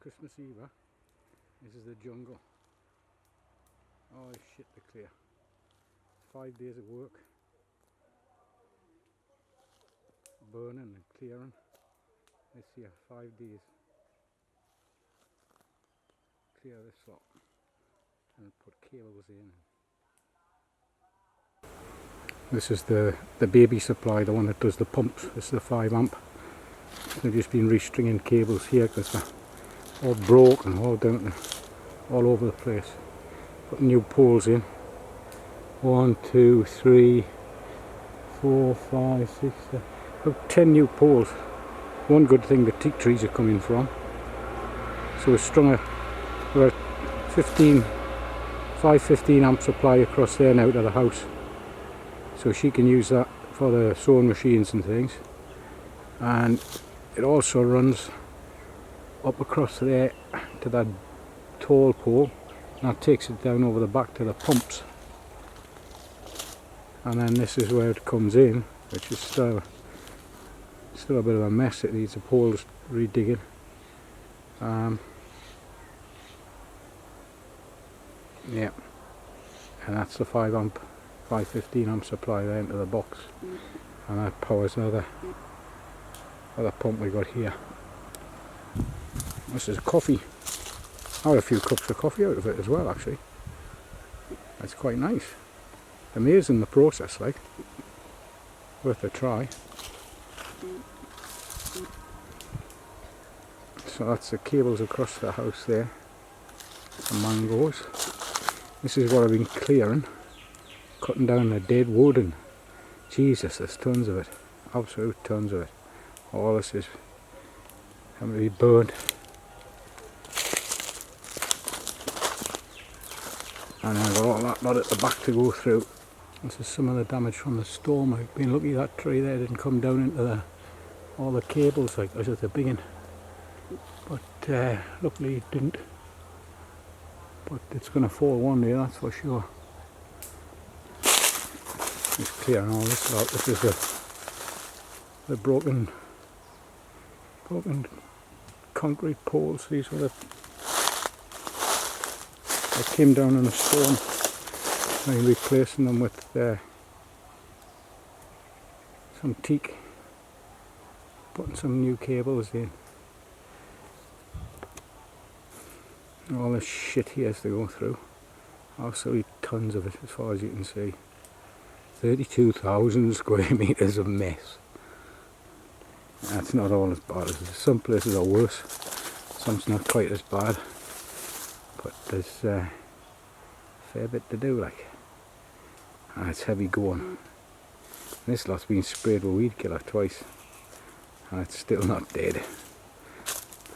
Christmas Eve, huh? This is the jungle. Oh shit, they're clear. 5 days of work. Burning and clearing. This here, 5 days. Clear this lot and put cables in. This is the baby supply, the one that does the pumps. This is the 5 amp. They've just been restringing cables here because they're all broken, all over the place. Put new poles in. 1, 2, 3, 4, 5, 6, 7, about 10 new poles. One good thing, the teak trees are coming from. So we've strung about 15 amp supply across there now to the house. So she can use that for the sewing machines and things. And it also runs up across there to that tall pole. And that takes it down over the back to the pumps. And then this is where it comes in, which is still a bit of a mess. It needs the poles redigging. Yeah, and that's the 5 amp, 515 amp supply there into the box, and that powers another pump we got here. This is coffee. I had a few cups of coffee out of it as well, actually. That's quite nice. Amazing the process, like. Worth a try. So that's the cables across the house there. The mangoes. This is what I've been clearing. Cutting down the dead wood, and Jesus, there's tons of it. Absolute tons of it. All this is having to be burned. And I've got all that lot at the back to go through. This is some of the damage from the storm. I've been lucky that tree there didn't come down into all the cables, like this is a big one. But luckily it didn't. But it's going to fall one day, that's for sure. Just clearing all this out. This is the broken concrete poles. These were they came down in a storm. I'm replacing them with some teak. Putting some new cables in. All this shit here has to go through. Absolutely tons of it, as far as you can see. 32,000 square meters of mess. That's not all as bad as this. Some places are worse. Some's not quite as bad. But there's a fair bit to do, like. And it's heavy going. And this lot's been sprayed with weed killer twice. And it's still not dead.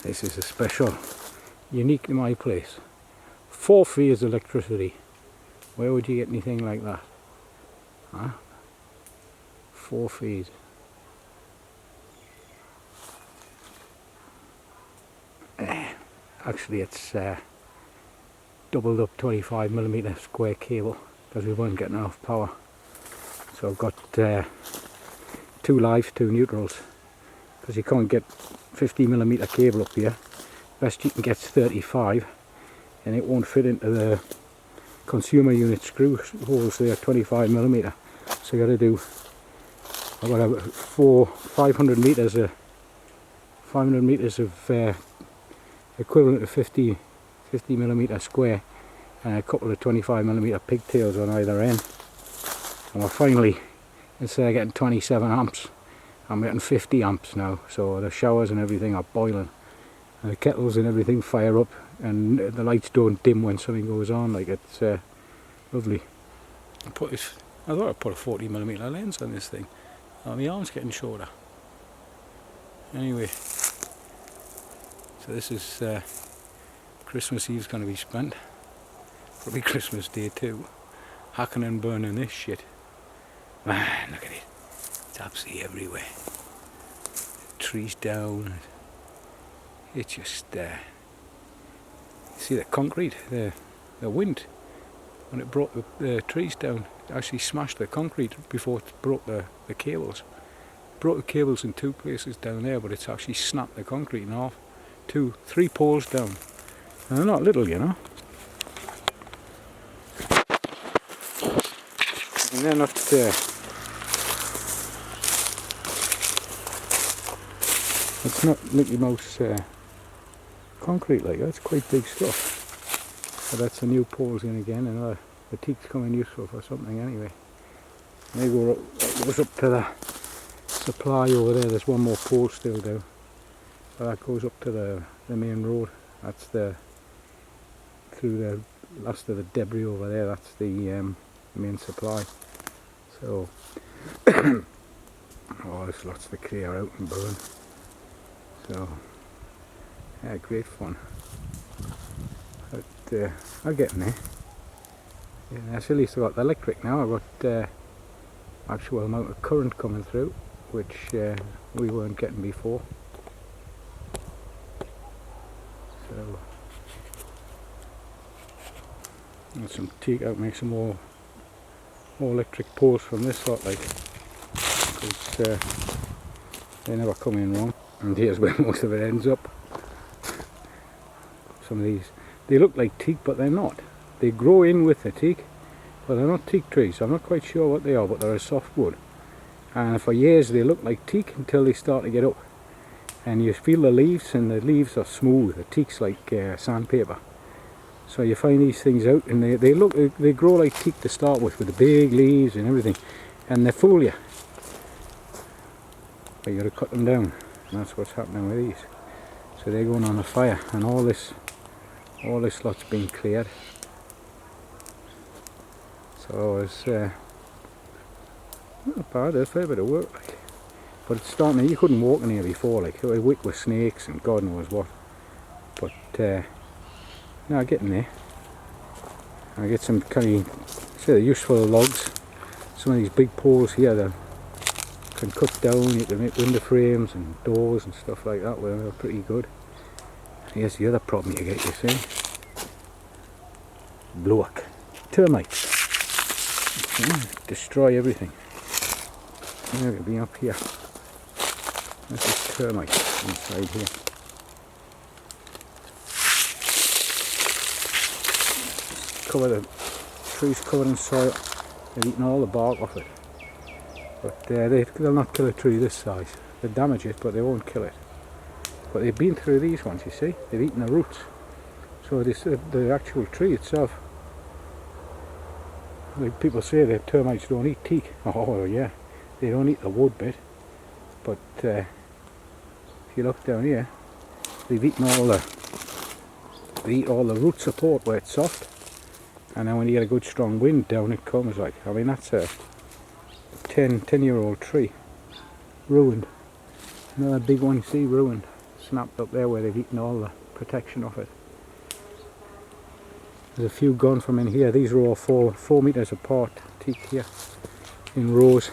This is a special, unique to my place. 4-phase electricity. Where would you get anything like that? Huh? 4-phase. Actually it's doubled up 25mm square cable because we weren't getting enough power. So I've got 2 live, 2 neutrals, because you can't get 50mm cable up here. Best you can get is 35, and it won't fit into the consumer unit screw holes there, 25mm. So you got to do about 500 meters of equivalent to 50mm square, and a couple of 25mm pigtails on either end. And we're finally, instead of getting 27 amps, I'm getting 50 amps now. So the showers and everything are boiling. And the kettles and everything fire up, and the lights don't dim when something goes on. Like, it's lovely. I thought I'd put a 40mm lens on this thing. Oh, my arm's getting shorter. Anyway, so this is Christmas Eve's going to be spent. Probably Christmas Day too. Hacking and burning this shit. Man, look at it. It's absolutely everywhere. Trees down. It's just see the concrete, the wind, when it brought the trees down, it actually smashed the concrete before it broke the cables. Broke the cables in 2 places down there, but it's actually snapped the concrete in half three poles down. And they're not little, you know. And they're not it's not Mickey Mouse concrete like that. It's quite big stuff. So that's the new poles in again, and the teak's coming useful for something anyway. And they go up, it goes up to the supply over there. There's one more pole still down, but that goes up to the main road. That's through the last of the debris over there. That's the main supply. So oh, there's lots to clear out and burn. So yeah, great fun. But I'm getting there. Yeah, at least I've got the electric now. I've got actual amount of current coming through, which we weren't getting before. So and some teak out, make some more electric poles from this sort, like, because they never come in wrong. And here's where most of it ends up. Some of these, they look like teak, but they're not. They grow in with the teak, but they're not teak trees. I'm not quite sure what they are, but they're a softwood. And for years they look like teak until they start to get up. And you feel the leaves, and the leaves are smooth. The teak's like sandpaper. So you find these things out, and they grow like teak to start with the big leaves and everything, and they fool you. But you got to cut them down, and that's what's happening with these. So they're going on a fire, and all this lot's been cleared. So it's not bad. There's a fair bit of work, like. But it's starting. You couldn't walk in here before, like, it was wick with snakes and God knows what. But now getting there. I get some kind of, say, the useful logs. Some of these big poles here that can cut down. You can make window frames and doors and stuff like that. Well, they're pretty good. Here's the other problem you get, you see. Bloak. Termites. Destroy everything. They're going to be up here. This is termites inside here. The trees covered in soil. They've eaten all the bark off it. But they'll not kill a tree this size. They'll damage it, but they won't kill it. But they've been through these ones, you see. They've eaten the roots. So this, the actual tree itself, like people say that termites don't eat teak. Oh yeah, they don't eat the wood bit. But if you look down here, they've eaten they eat all the root support where it's soft. And then when you get a good strong wind, down it comes, like. I mean, that's a 10-year-old tree. Ruined. Another big one, you see, ruined. Snapped up there where they've eaten all the protection off it. There's a few gone from in here. These are all 4 meters apart, teak here, in rows.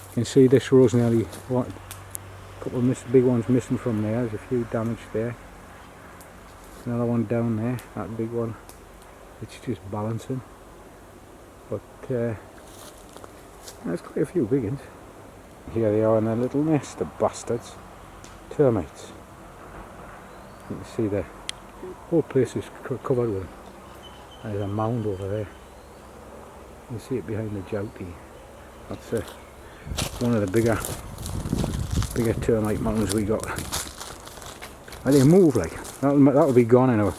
You can see this row's nearly, a couple of big ones missing from there. There's a few damaged there. Another one down there, that big one. It's just balancing, but there's quite a few big ones. Here they are in their little nest, the bastards. Termites. You can see the whole place is covered with them. There's a mound over there. You see it behind the joutie. That's one of the bigger termite mounds we got. And they move, like. That'll be gone in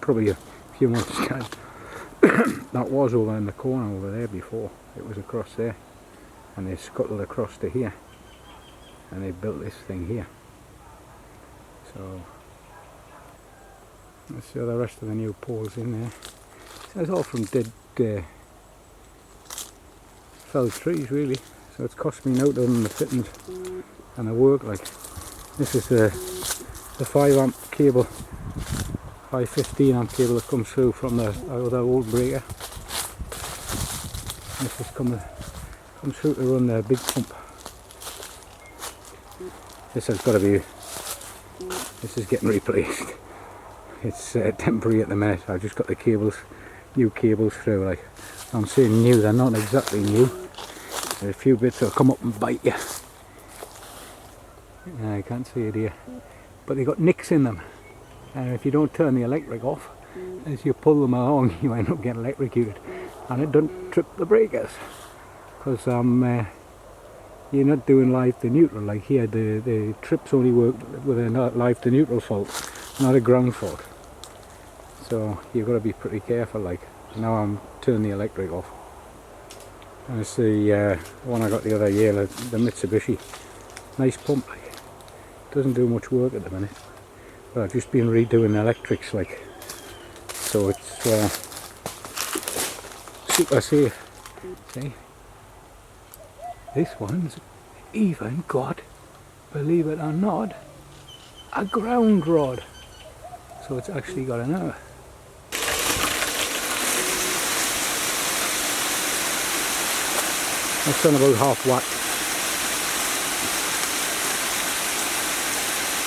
probably a few months time. That was over in the corner over there before. It was across there, and they scuttled across to here, and they built this thing here. So let's see the rest of the new poles in there. So it's all from dead felled trees, really. So it's cost me no done the fittings and the work, like. This is the 5 amp cable, 515 amp cable that comes through from the other old breaker. This is comes through to run the big pump. This has got to be, this is getting replaced. It's temporary at the minute. I've just got the cables, new cables through. Like, I'm saying new, they're not exactly new. There's a few bits that'll come up and bite you. I can't see it here. but they got nicks in them, and if you don't turn the electric off, as you pull them along, you end up getting electrocuted, and it doesn't trip the breakers, because you're not doing live to neutral. Like here, the trips only work with a live to neutral fault, not a ground fault. So you've got to be pretty careful. Like now, I'm turning the electric off. And it's the one I got the other year, the Mitsubishi. Nice pump. Like, doesn't do much work at the minute. But I've just been redoing the electrics, like, so it's super safe. See, this one's even got, believe it or not, a ground rod. So it's actually got an That's on about half watt.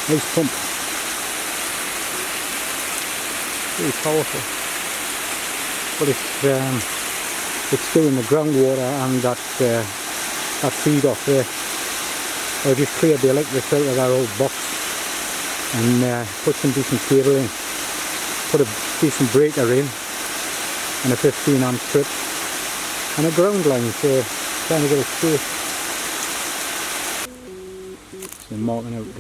Nice pump. Very powerful. But it's doing the groundwater and that feed off there. I just cleared the electrics out of that old box and put some decent cable in. Put a decent breaker in and a 15 amp strip and a ground line, so trying to get it straight. So marking out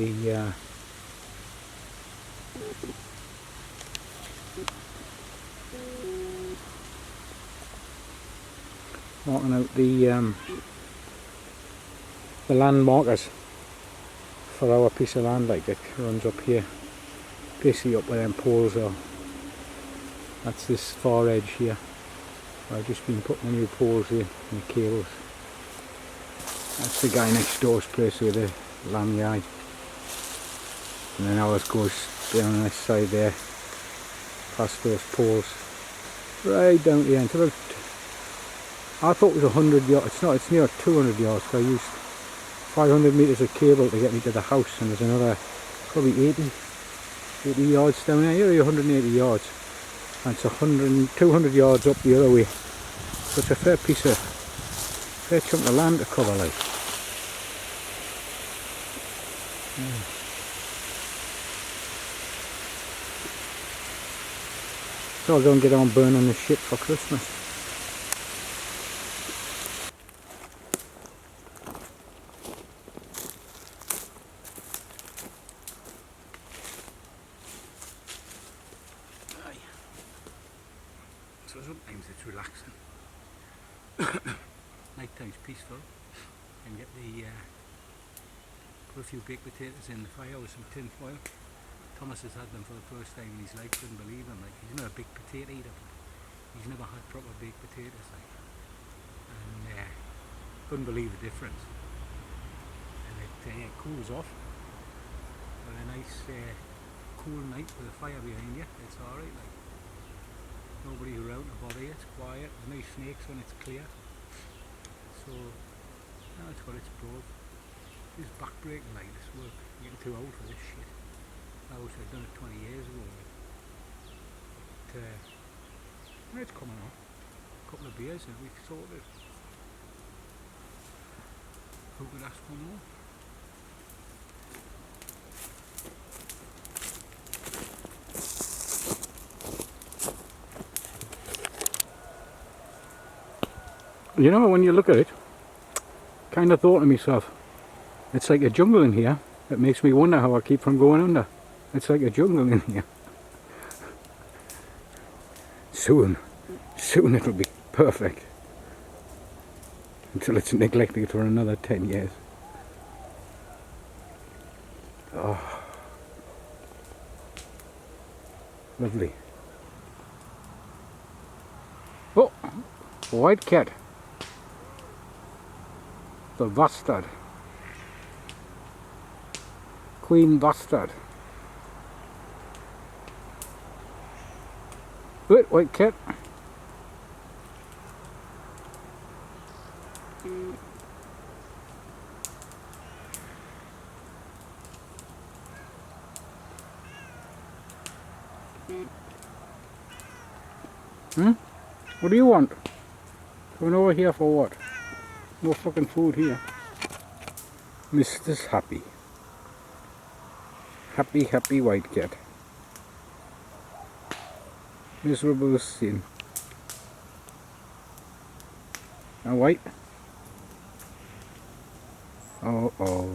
the land markers for our piece of land. Like, it runs up here, basically up where them poles are. That's this far edge here. I've just been putting the new poles in and the cables. That's the guy next door's place with the lanyard. And then ours goes down on this side there, past those poles, right down to the end. So I thought it was 100 yards, it's not, it's near 200 yards, so I used 500 metres of cable to get me to the house, and there's another probably 80 yards down there, yeah, 180 yards, and it's 200 yards up the other way, so it's a fair chunk of land to cover, like. Yeah. So I'll go and get on burning this shit for Christmas. So sometimes it's relaxing. Night time's peaceful. And get the put a few baked potatoes in the fire with some tin foil. Thomas has had them for the first time in his life, couldn't believe them. Like, he's not a big potato eater, but he's never had proper baked potatoes, like. And couldn't believe the difference. And it cools off. But a nice cool night with a fire behind you, it's alright, like. Nobody around to bother you, it's quiet, there's no snakes when it's clear. So, it's got its pros. This backbreaking, like, this work, you're getting too old for this shit. I wish I'd done it 20 years ago. But, it's coming on. A couple of beers and we've sorted. Who could ask for more? You know, when you look at it, kind of thought to myself, it's like a jungle in here. It makes me wonder how I keep from going under. It's like a jungle in here. Soon it'll be perfect. Until it's neglected for another 10 years. Oh, lovely. Oh, white cat. The bastard. Queen bastard. Wait, white cat. What do you want? Coming over here for what? No fucking food here. Mr. Happy. Happy, happy white cat. Miserable as sin. And white. Oh, oh.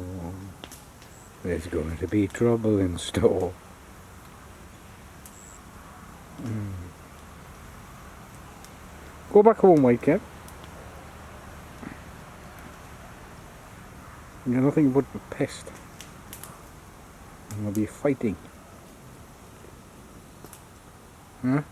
There's going to be trouble in store. Go back home, white cat. You're nothing but a pest. And we'll be fighting. Huh?